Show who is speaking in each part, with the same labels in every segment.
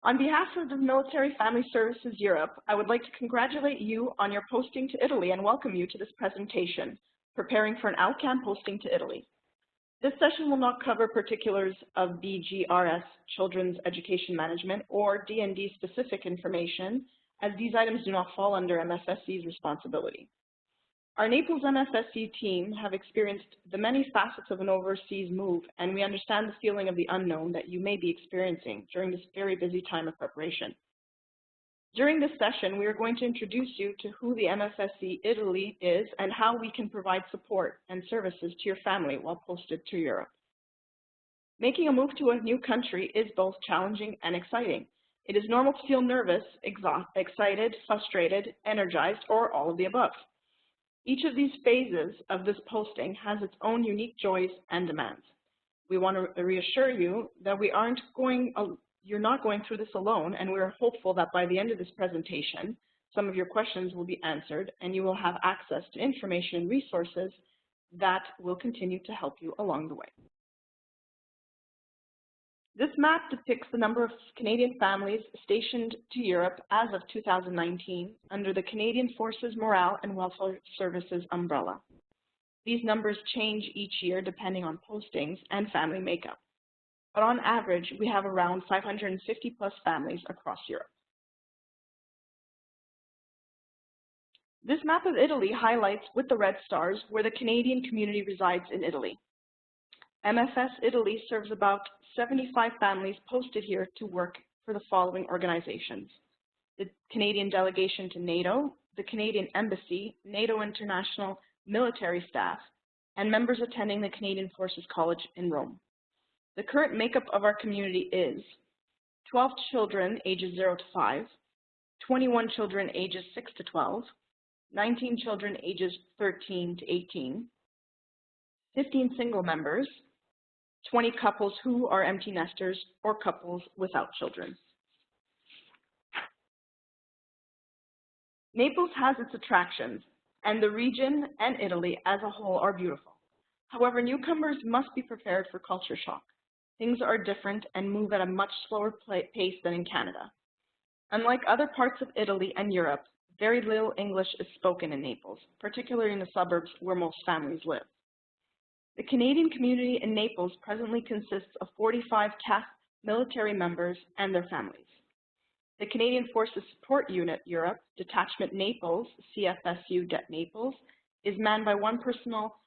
Speaker 1: On behalf of the Military Family Services Europe, I would like to congratulate you on your posting to Italy and welcome you to this presentation, Preparing for an Outcome Posting to Italy. This session will not cover particulars of BGRS, Children's Education Management, or D&D specific information, as these items do not fall under MFSE's responsibility. Our Naples MFSE team have experienced the many facets of an overseas move, and we understand the feeling of the unknown that you may be experiencing during this very busy time of preparation. During this session, we are going to introduce you to who the MFSE Italie is and how we can provide support and services to your family while posted to Europe. Making a move to a new country is both challenging and exciting. It is normal to feel nervous, excited, frustrated, energized, or all of the above. Each of these phases of this posting has its own unique joys and demands. We want to reassure you that you're not going through this alone, and we are hopeful that by the end of this presentation, some of your questions will be answered and you will have access to information and resources that will continue to help you along the way. This map depicts the number of Canadian families stationed to Europe as of 2019 under the Canadian Forces Morale and Welfare Services umbrella. These numbers change each year depending on postings and family makeup. But on average, we have around 550 plus families across Europe. This map of Italy highlights with the red stars where the Canadian community resides in Italy. MFS Italie serves about 75 families posted here to work for the following organizations: the Canadian Delegation to NATO, the Canadian Embassy, NATO International Military Staff, and members attending the Canadian Forces College in Rome. The current makeup of our community is 12 children ages 0 to 5, 21 children ages 6 to 12, 19 children ages 13 to 18, 15 single members, 20 couples who are empty nesters, or couples without children. Naples has its attractions, and the region and Italy as a whole are beautiful. However, newcomers must be prepared for culture shock. Things are different and move at a much slower pace than in Canada. Unlike other parts of Italy and Europe, very little English is spoken in Naples, particularly in the suburbs where most families live. The Canadian community in Naples presently consists of 45 CAF military members and their families. The Canadian Forces Support Unit Europe, Detachment Naples, CFSU-Naples, is manned by one personal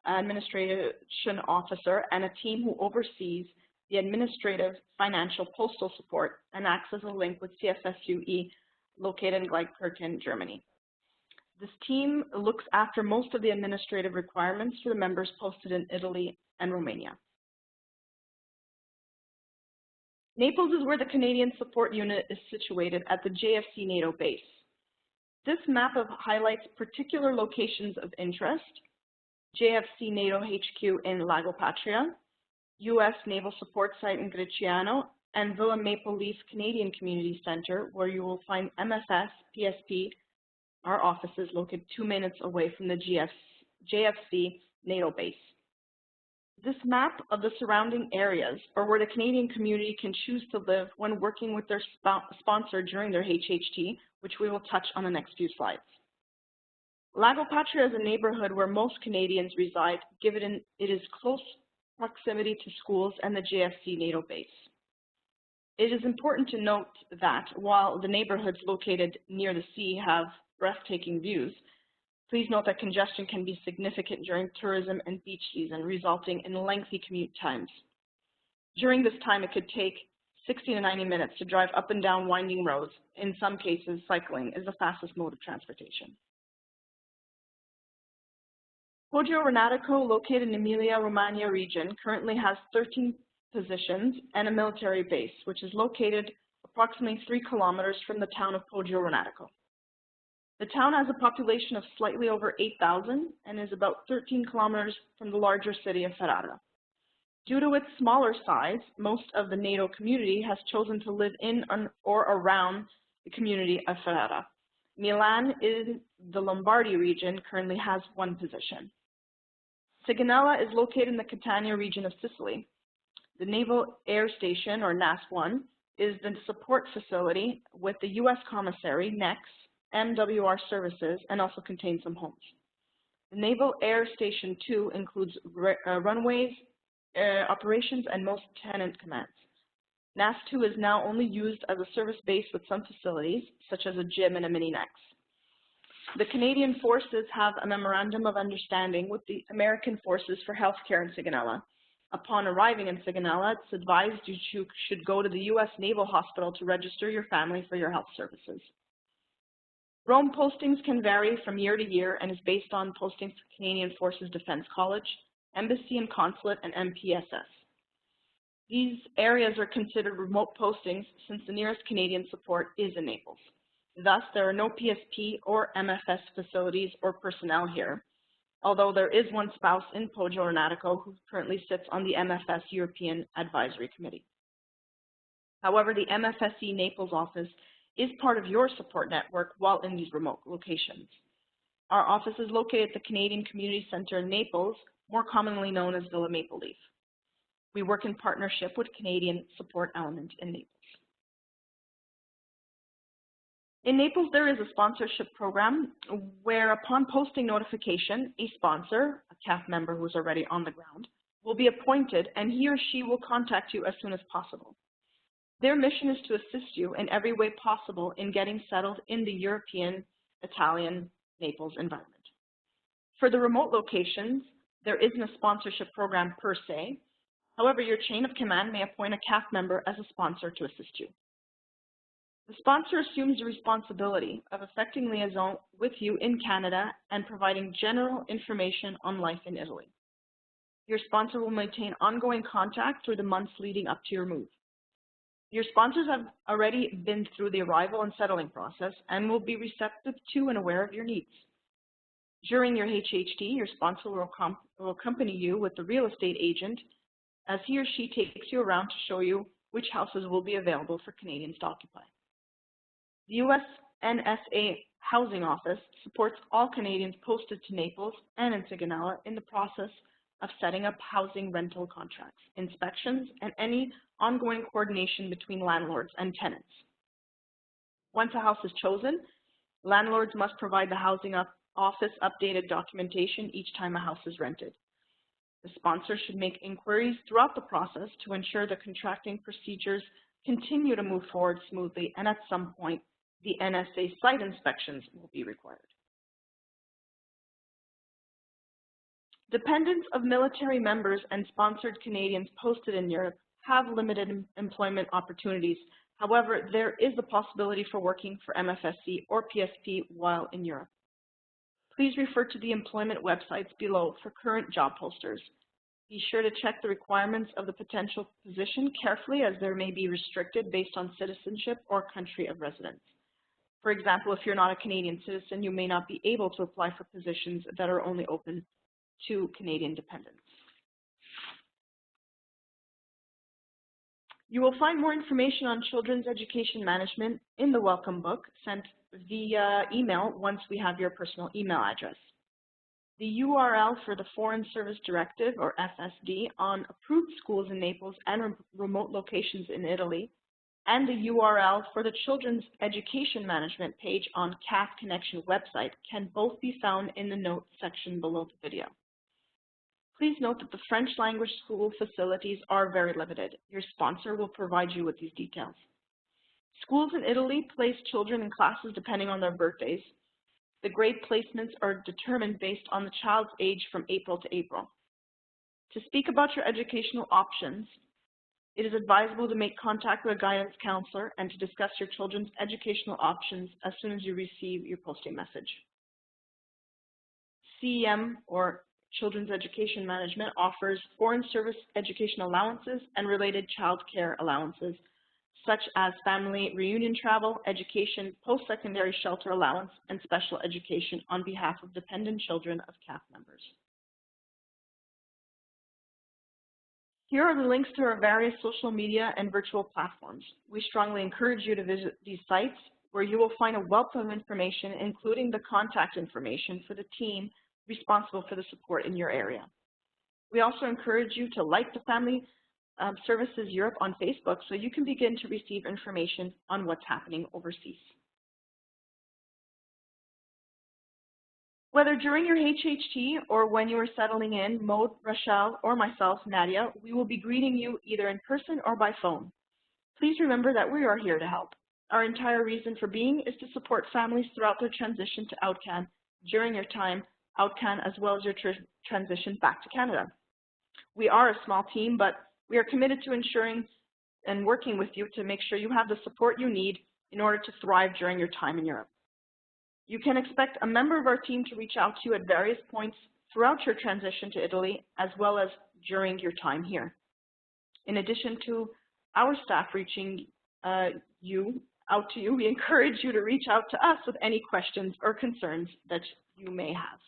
Speaker 1: administration officer and a team who oversees the administrative, financial, postal support and acts as a link with CFSU-E located in Gleitkirchen, Germany. This team looks after most of the administrative requirements for the members posted in Italy and Romania. Naples is where the Canadian Support Unit is situated at the JFC NATO base. This map highlights particular locations of interest: JFC NATO HQ in Lago Patria, U.S. Naval Support Site in Greciano, and Villa Maple Leaf Canadian Community Center, where you will find MFS, PSP, our offices located 2 minutes away from the JFC NATO base. This map of the surrounding areas, or where the Canadian community can choose to live when working with their sponsor during their HHT, which we will touch on the next few slides. Lago Patria is a neighborhood where most Canadians reside, given it is close proximity to schools and the JFC NATO base. It is important to note that while the neighborhoods located near the sea have breathtaking views, please note that congestion can be significant during tourism and beach season, resulting in lengthy commute times. During this time, it could take 60 to 90 minutes to drive up and down winding roads. In some cases, cycling is the fastest mode of transportation. Poggio Renatico, located in Emilia-Romagna region, currently has 13 positions and a military base, which is located approximately 3 kilometers from the town of Poggio Renatico. The town has a population of slightly over 8,000 and is about 13 kilometers from the larger city of Ferrara. Due to its smaller size, most of the NATO community has chosen to live in or around the community of Ferrara. Milan, in the Lombardy region, currently has 1 position. Sigonella is located in the Catania region of Sicily. The Naval Air Station, or NAS-1, is the support facility with the U.S. Commissary, NEX, MWR services, and also contains some homes. The Naval Air Station 2 includes runways, operations, and most tenant commands. NAS 2 is now only used as a service base with some facilities, such as a gym and a mini-NEX. The Canadian Forces have a memorandum of understanding with the American Forces for Healthcare in Sigonella. Upon arriving in Sigonella, it's advised you should go to the U.S. Naval Hospital to register your family for your health services. Rome postings can vary from year to year and is based on postings to Canadian Forces Defense College, Embassy and Consulate, and MPSS. These areas are considered remote postings since the nearest Canadian support is in Naples. Thus, there are no PSP or MFS facilities or personnel here, although there is one spouse in Poggio or Natico who currently sits on the MFS European Advisory Committee. However, the MFSE.Naples office is part of your support network while in these remote locations. Our office is located at the Canadian Community Centre in Naples, more commonly known as Villa Maple Leaf. We work in partnership with Canadian Support Element in Naples. In Naples, there is a sponsorship program where upon posting notification, a sponsor, a CAF member who is already on the ground, will be appointed and he or she will contact you as soon as possible. Their mission is to assist you in every way possible in getting settled in the European, Italian, Naples environment. For the remote locations, there isn't a sponsorship program per se. However, your chain of command may appoint a CAF member as a sponsor to assist you. The sponsor assumes the responsibility of effecting liaison with you in Canada and providing general information on life in Italy. Your sponsor will maintain ongoing contact through the months leading up to your move. Your sponsors have already been through the arrival and settling process and will be receptive to and aware of your needs. During your HHT, your sponsor will accompany you with the real estate agent as he or she takes you around to show you which houses will be available for Canadians to occupy. The U.S. NSA Housing Office supports all Canadians posted to Naples and in Sigonella in the process of setting up housing rental contracts, inspections, and any ongoing coordination between landlords and tenants. Once a house is chosen, landlords must provide the housing office updated documentation each time a house is rented. The sponsor should make inquiries throughout the process to ensure the contracting procedures continue to move forward smoothly, and at some point, the NSA site inspections will be required. Dependents of military members and sponsored Canadians posted in Europe have limited employment opportunities. However, there is the possibility for working for MFSE or PSP while in Europe. Please refer to the employment websites below for current job posters. Be sure to check the requirements of the potential position carefully, as there may be restricted based on citizenship or country of residence. For example, if you're not a Canadian citizen, you may not be able to apply for positions that are only open to Canadian dependents. You will find more information on children's education management in the welcome book sent via email once we have your personal email address. The URL for the Foreign Service Directive, or FSD, on approved schools in Naples and remote locations in Italy, and the URL for the Children's Education Management page on CAF Connection website can both be found in the notes section below the video. Please note that the French language school facilities are very limited. Your sponsor will provide you with these details. Schools in Italy place children in classes depending on their birthdays. The grade placements are determined based on the child's age from April to April. To speak about your educational options, it is advisable to make contact with a guidance counselor and to discuss your children's educational options as soon as you receive your posting message. CEM, or Children's Education Management, offers foreign service education allowances and related child care allowances, such as family reunion travel, education, post-secondary shelter allowance, and special education on behalf of dependent children of CAF members. Here are the links to our various social media and virtual platforms. We strongly encourage you to visit these sites, where you will find a wealth of information, including the contact information for the team responsible for the support in your area. We also encourage you to like the family Services Europe on Facebook so you can begin to receive information on what's happening overseas. Whether during your HHT or when you are settling in, Maud, Rachel, or myself, Nadia, we will be greeting you either in person or by phone. Please remember that we are here to help. Our entire reason for being is to support families throughout their transition to OutCan during your time OutCan as well as your transition back to Canada. We are a small team, but we are committed to ensuring and working with you to make sure you have the support you need in order to thrive during your time in Europe. You can expect a member of our team to reach out to you at various points throughout your transition to Italy, as well as during your time here. In addition to our staff reaching out to you, we encourage you to reach out to us with any questions or concerns that you may have.